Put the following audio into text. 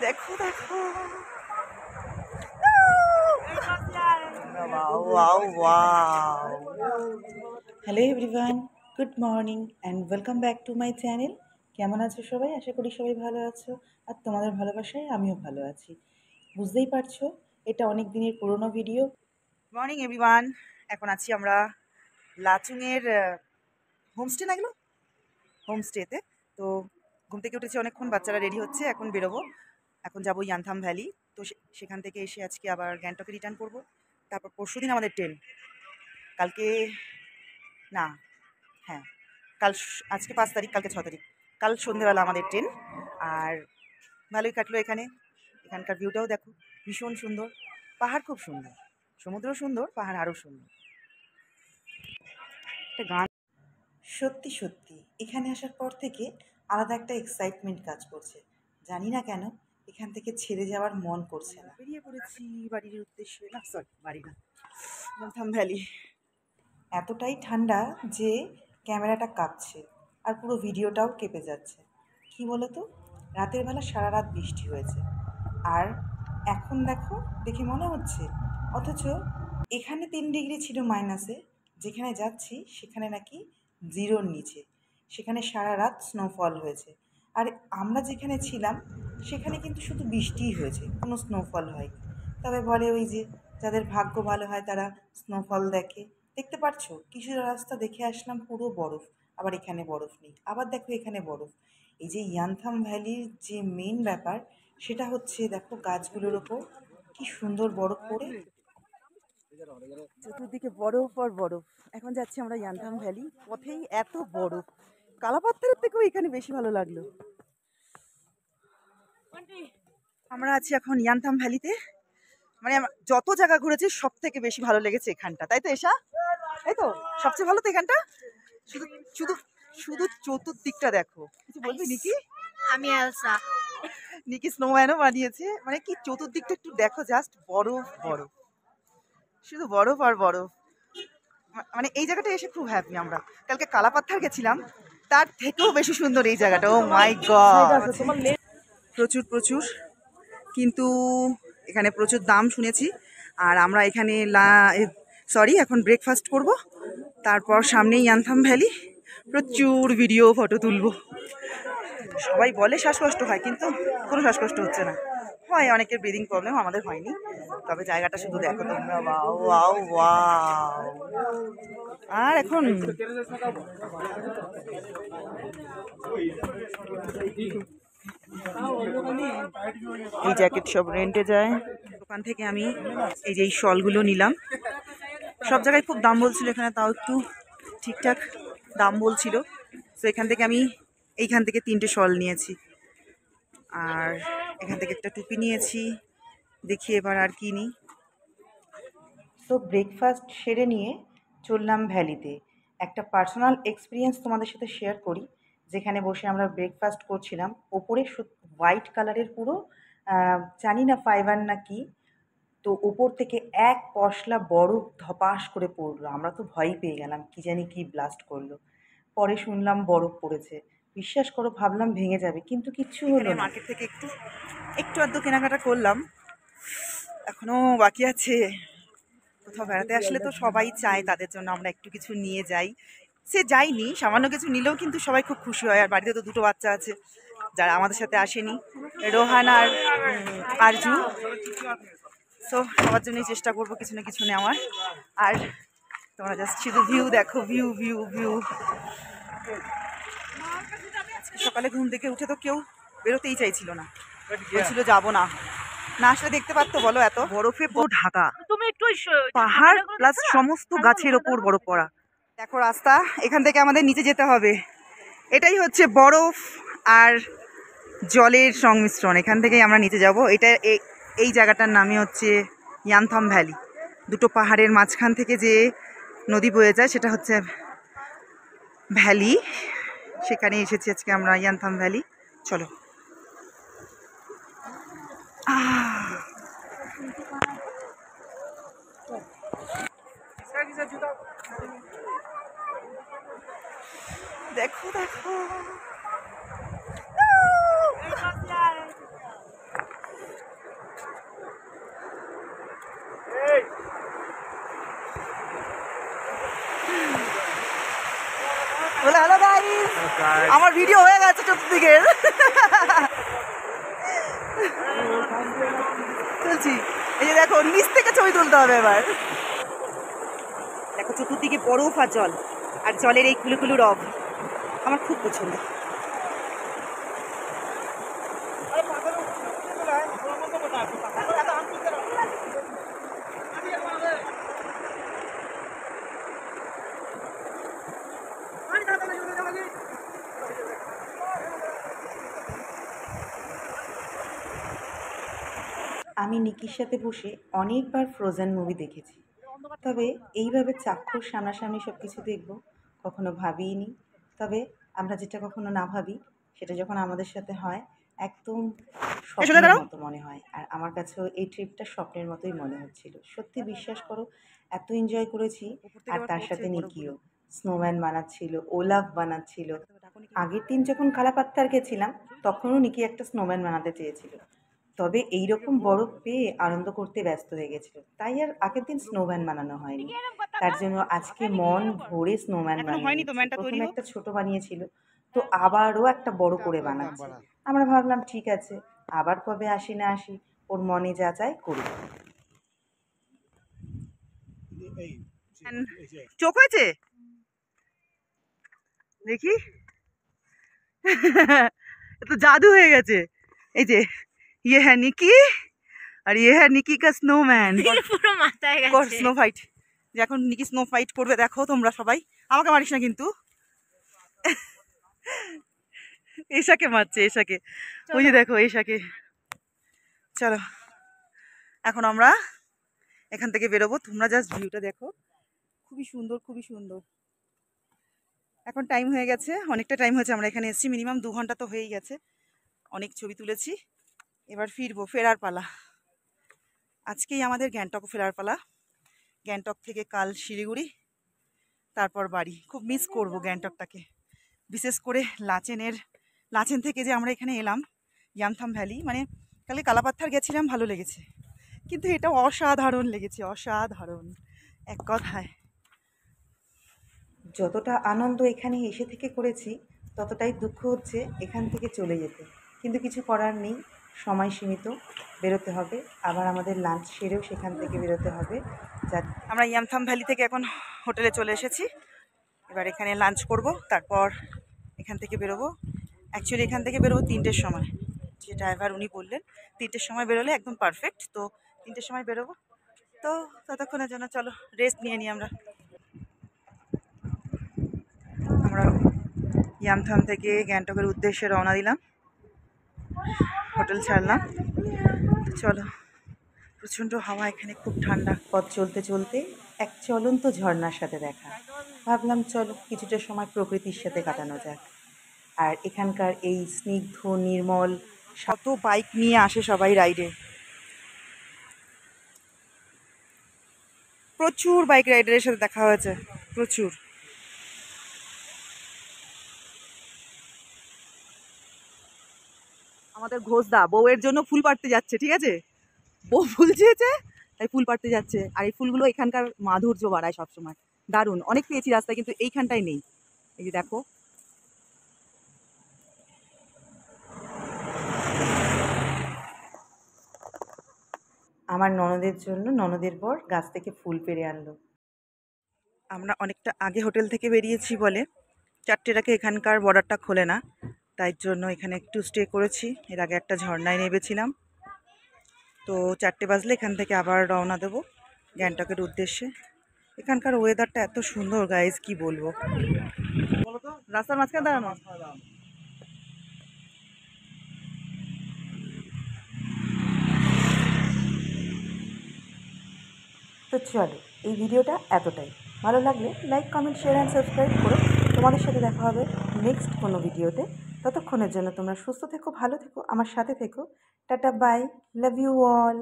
দেখো দেখো, hello everyone, good morning and welcome back to my channel. কেমন আছো সবাই? আশা করি সবাই ভালো আছো, আর তোমাদের ভালোবাসায় আমিও ভালো আছি। বুঝতেই পারছো এটা অনেক দিনের পুরনো ভিডিও। মর্নিং এভরিওয়ান, এখন আছি আমরা লাচুংয়ের হোমস্টে, না এগুলো হোমস্টেতে। তো ঘুম থেকে উঠেছি অনেকক্ষণ, বাচ্চারা রেডি হচ্ছে, এখন বেরোবো। এখন যাবো ইয়ানথাম ভ্যালি। তো সেখান থেকে এসে আজকে আবার গ্যাংটকে রিটার্ন করবো। তারপর পরশুদিন আমাদের ট্রেন, কালকে না, হ্যাঁ আজকে 5 তারিখ, কালকে 6 তারিখ, কাল সন্ধেবেলা আমাদের ট্রেন। আর ভালোই কাটলো এখানে। এখানকার ভিউটাও দেখো, ভীষণ সুন্দর, পাহাড় খুব সুন্দর, সমুদ্র সুন্দর, পাহাড় আরও সুন্দর। একটা গান, সত্যি সত্যি এখানে আসার পর থেকে আলাদা একটা এক্সাইটমেন্ট কাজ করছে। জানি না কেন এখান থেকে ছেড়ে যাওয়ার মন করছে না। বেরিয়ে পড়েছি বাড়ির উদ্দেশ্যে, না সরি বাড়ি না, ইয়ানথাম ভ্যালি। এতটাই ঠান্ডা যে ক্যামেরাটা কাঁপছে, আর পুরো ভিডিওটাও কেঁপে যাচ্ছে। কি বলো তো, রাতের বেলা সারা রাত বৃষ্টি হয়েছে, আর এখন দেখো দেখে মনে হচ্ছে, অথচ এখানে 3 ডিগ্রি ছিল মাইনাসে, যেখানে যাচ্ছি সেখানে নাকি 0-র নিচে। সেখানে সারা রাত স্নোফল হয়েছে, আর আমরা যেখানে ছিলাম সেখানে কিন্তু শুধু বৃষ্টিই হয়েছে, কোনো স্নোফল হয়নি। তবে বলে ওই যে যাদের ভাগ্য ভালো হয় তারা স্নোফল দেখে। দেখতে পারছো কিছুটা রাস্তা দেখে আসলাম পুরো বরফ, আবার এখানে বরফ নেই, আবার দেখো এখানে বরফ। এই যে ইয়ানথাম ভ্যালির যে মেন ব্যাপার সেটা হচ্ছে দেখো গাছগুলোর ওপর কি সুন্দর বরফ পড়ে, চতুর্দিকে বরফ আর বরফ। এখন যাচ্ছি আমরা ইয়ানথাম ভ্যালি, পথেই এত বরফ, কালাপাত্তারের থেকেও এখানে বেশি ভালো লাগলো। আমরা আছি এখন ইয়ানথাম ভ্যালিতে, মানে যত জায়গা ঘুরেছি সব থেকে বেশি ভালো লেগেছে এখানটা, তাই তো এসা? তাই তো, সবচেয়ে ভালো তো এখানটা। শুধু শুধু শুধু চতুর্দিকটা দেখো। কিছু বলবি নিকি? আমি এলসা। নিকি স্নোম্যানও বানিয়েছে, মানে কি চতুর্দিকটা একটু দেখো, জাস্ট বরফ বরফ, শুধু বরফ আর বরফ। মানে এই জায়গাটা এসে খুব হ্যাপি আমরা। কালকে কালাপাত্থার গেছিলাম, তার থেকেও বেশি সুন্দর এই জায়গাটা। ও মাই গড, প্রচুর প্রচুর, কিন্তু এখানে প্রচুর দাম শুনেছি। আর আমরা এখানে এখন ব্রেকফাস্ট করব, তারপর সামনেই ইয়ানথাম ভ্যালি, প্রচুর ভিডিও ফটো তুলবো। সবাই বলে শ্বাসকষ্ট হয়, কিন্তু কোনো শ্বাসকষ্ট হচ্ছে না। হয় অনেকের ব্রিদিং প্রবলেম, আমাদের হয়নি। তবে জায়গাটা শুধু দেখো তোমরা, ওয়াও ওয়াও ওয়াও। আর এখন এই জ্যাকেট সব রেন্টে যায়। দোকান থেকে আমি এই যে এই শলগুলো নিলাম। সব জায়গায় খুব দাম বলছিল, এখানে তাও একটু ঠিকঠাক দাম বলছিল। তো এখান থেকে আমি এইখান থেকে 3টে শল নিয়েছি, আর এখান থেকে একটা টুপি নিয়েছি। দেখি এবার আর কি নিই। তো ব্রেকফাস্ট সেরে নিয়ে চললাম ভ্যালিতে। একটা পার্সোনাল এক্সপিরিয়েন্স তোমাদের সাথে শেয়ার করি। যেখানে বসে আমরা ব্রেকফাস্ট করছিলাম, ওপরে হোয়াইট কালারের পুরো জানি না ফাইবার না কি, তো ওপর থেকে এক পশলা বরফ ধপাস করে পড়লো। আমরা তো ভয়ই পেয়ে গেলাম, কি জানি কি ব্লাস্ট করলো। পরে শুনলাম বরফ পড়েছে, বিশ্বাস করো ভাবলাম ভেঙে যাবে, কিন্তু কিচ্ছু হলো না। মার্কেট থেকে একটু একটু আধটু কেনাকাটা করলাম, এখনো বাকি আছে। কোথাও বেড়াতে আসলে তো সবাই চায় তাদের জন্য আমরা একটু কিছু নিয়ে যাই। সে যাইনি, সামান্য কিছু নিলেও কিন্তু সবাই খুব খুশি হয়। আর বাড়িতে তো 2টো বাচ্চা আছে যারা আমাদের সাথে আসেনি, রোহান আর আরজু। সো সবার জন্যই চেষ্টা করবো কিছু না কিছু নেওয়ার। আর তোমরা জাস্ট শুধু ভিউ দেখো, ভিউ ভিউ ভিউ। আজকে সকালে ঘুম থেকে উঠে তো কেউ বেরোতেই চাইছিল না, বলছিল যাবো না, না আসলে দেখতে পারতো বলো, এত বরফে পুরো ঢাকা পাহাড় প্লাস সমস্ত গাছের ওপর বরফ পড়া। দেখো রাস্তা, এখান থেকে আমাদের নিচে যেতে হবে। এটাই হচ্ছে বরফ আর জলের সংমিশ্রণ, এখান থেকেই আমরা নিচে যাব। এটা এই জায়গাটার নামই হচ্ছে ইয়ানথাম ভ্যালি। 2টো পাহাড়ের মাঝখান থেকে যে নদী বয়ে যায় সেটা হচ্ছে ভ্যালি। সেখানে এসেছি আজকে আমরা, ইয়ানথাম ভ্যালি। চলো। দেখো দেখো, আমার ভিডিও হয়ে গেছে চতুর্দিকের। তুলছি, এই যে দেখো নিচ থেকে ছবি তুলতে হবে এবার। দেখো চতুর্দিকে বরফ আর জল, আর জলের এই কুলুকুলু রব আমার খুব পছন্দ। আমি নিকির সাথে বসে অনেকবার ফ্রোজেন মুভি দেখেছি, তবে এইভাবে চাক্ষুষ সামনাসামনি সব কিছু দেখব কখনো ভাবিনি। তবে আমরা যেটা কখনো না ভাবি সেটা যখন আমাদের সাথে হয় একদম স্বপ্নের মতো মনে হয়। আর আমার কাছেও এই ট্রিপটা স্বপ্নের মতোই মনে হচ্ছিল। সত্যি বিশ্বাস করো, এত এনজয় করেছি। আর তার সাথে নিকিও স্নোম্যান বানাচ্ছিল, ওলাভ বানাচ্ছিল। আগের দিন যখন কালাপাত্তার গেছিলাম তখনও নিকি একটা স্নোম্যান বানাতে চেয়েছিল, তবে এইরকম বরফ পেয়ে আনন্দ করতে ব্যস্ত হয়ে গেছিল, তাই আর আগের দিন স্নোম্যান বানানো হয়নি। তার জন্য আজকে মন ভরে স্নোম্যান বানিয়েছে। প্রথমে একটা ছোট বানিয়েছিল, তো আবারও একটা বড় করে বানাচ্ছে। আমরা ভাবলাম ঠিক আছে, আবার কবে আসি না আসি, ওর মনে যা চায় করি। চোখ হয়েছে দেখি, তো জাদু হয়ে গেছে। এই যে ये है निकी আর ये है निकी का स्नोमैन। পুরো মাথায় গেছে স্নো ফাইট, যে এখন নিকি স্নো ফাইট করবে দেখো তোমরা সবাই। আমাকে মারিস না কিন্তু, এশাকে মারছে, এশাকে। ওই যে দেখো এশাকে। চলো এখন আমরা এখান থেকে বেরোবো। তোমরা জাস্ট ভিউটা দেখো, খুবই সুন্দর, খুবই সুন্দর। এখন টাইম হয়ে গেছে, অনেকটা টাইম হয়েছে আমরা এখানে এসেছি, মিনিমাম 2 ঘন্টা তো হয়েই গেছে। অনেক ছবি তুলেছি, এবার ফিরবো, ফেরার পালা। আজকেই আমাদের গ্যাংটক ফেরার পালা। গ্যাংটক থেকে কাল শিলিগুড়ি, তারপর বাড়ি। খুব মিস করব গ্যাংটকটাকে, বিশেষ করে লাচেন থেকে যে আমরা এখানে এলাম ইয়ামথাম ভ্যালি। মানে কালকে কালাপাত্থার গেছিলাম, ভালো লেগেছে, কিন্তু এটা অসাধারণ লেগেছে, অসাধারণ এক কথায়। যতটা আনন্দ এখানে এসে থেকে করেছি, ততটাই দুঃখ হচ্ছে এখান থেকে চলে যেতে। কিন্তু কিছু করার নেই, সময় সীমিত, বেরোতে হবে। আবার আমাদের লাঞ্চ সেরেও সেখান থেকে বেরোতে হবে। যা আমরা ইয়ামথাম ভ্যালি থেকে এখন হোটেলে চলে এসেছি, এবার এখানে লাঞ্চ করব, তারপর এখান থেকে বেরোবো। অ্যাকচুয়ালি এখান থেকে বেরোবো 3টের সময়, যে ড্রাইভার উনি বললেন 3টের সময় বেরোলে একদম পারফেক্ট। তো 3টের সময় বেরোবো, তো ততক্ষণের জন্য চলো রেস্ট নিয়ে নিই। আমরা ইয়ামথাম থেকে গ্যাংটকের উদ্দেশ্যে রওনা দিলাম, হোটেল ছাড়লাম। চলো, প্রচণ্ড হাওয়া, এখানে খুব ঠান্ডা। পথ চলতে চলতে এক চলন্ত ঝর্ণার সাথে দেখা, ভাবলাম চলো কিছুটা সময় প্রকৃতির সাথে কাটানো যাক। আর এখানকার এই স্নিগ্ধ নির্মল, শত বাইক নিয়ে আসে সবাই রাইডে, প্রচুর বাইক রাইডারের সাথে দেখা হয়েছে, প্রচুর। আমাদের ঘোষদা বউয়ের জন্য ফুল পাড়তে যাচ্ছে, ঠিক আছে, বউ ফুল চেয়েছে তাই ফুল পাড়তে যাচ্ছে। আর এই ফুলগুলো এখানকার মাধুর্য বাড়ায় সবসময়, দারুণ। অনেক পেয়েছি রাস্তায়, কিন্তু এইখানটায় নেই। এই যে দেখো, আমার ননদের জন্য ননদের বর গাছ থেকে ফুল পেড়ে আনলো। আমরা অনেকটা আগে হোটেল থেকে বেরিয়েছি বলে 4টের আগে এখানকার বর্ডারটা খোলে না, তাই জন্য এখানে একটু স্টে করেছি। এর আগে একটা ঝর্ণায় নেমেছিলাম, তো 4টে বাজলে এখান থেকে আবার রওনা দেবো গ্যাংটকের উদ্দেশ্যে। এখানকার ওয়েদারটা এত সুন্দর গাইজ, কি বলবো। রাস্তার মাঝখানে দাঁড়ানো। তো চলো, এই ভিডিওটা এতটাই। ভালো লাগলে like, comment, share and subscribe করো। তোমাদের সাথে দেখা হবে নেক্সট কোনো ভিডিওতে। ততক্ষণের জন্য তোমরা সুস্থ থেকো, ভালো থেকো, আমার সাথে থেকো। Tata, bye, love you all.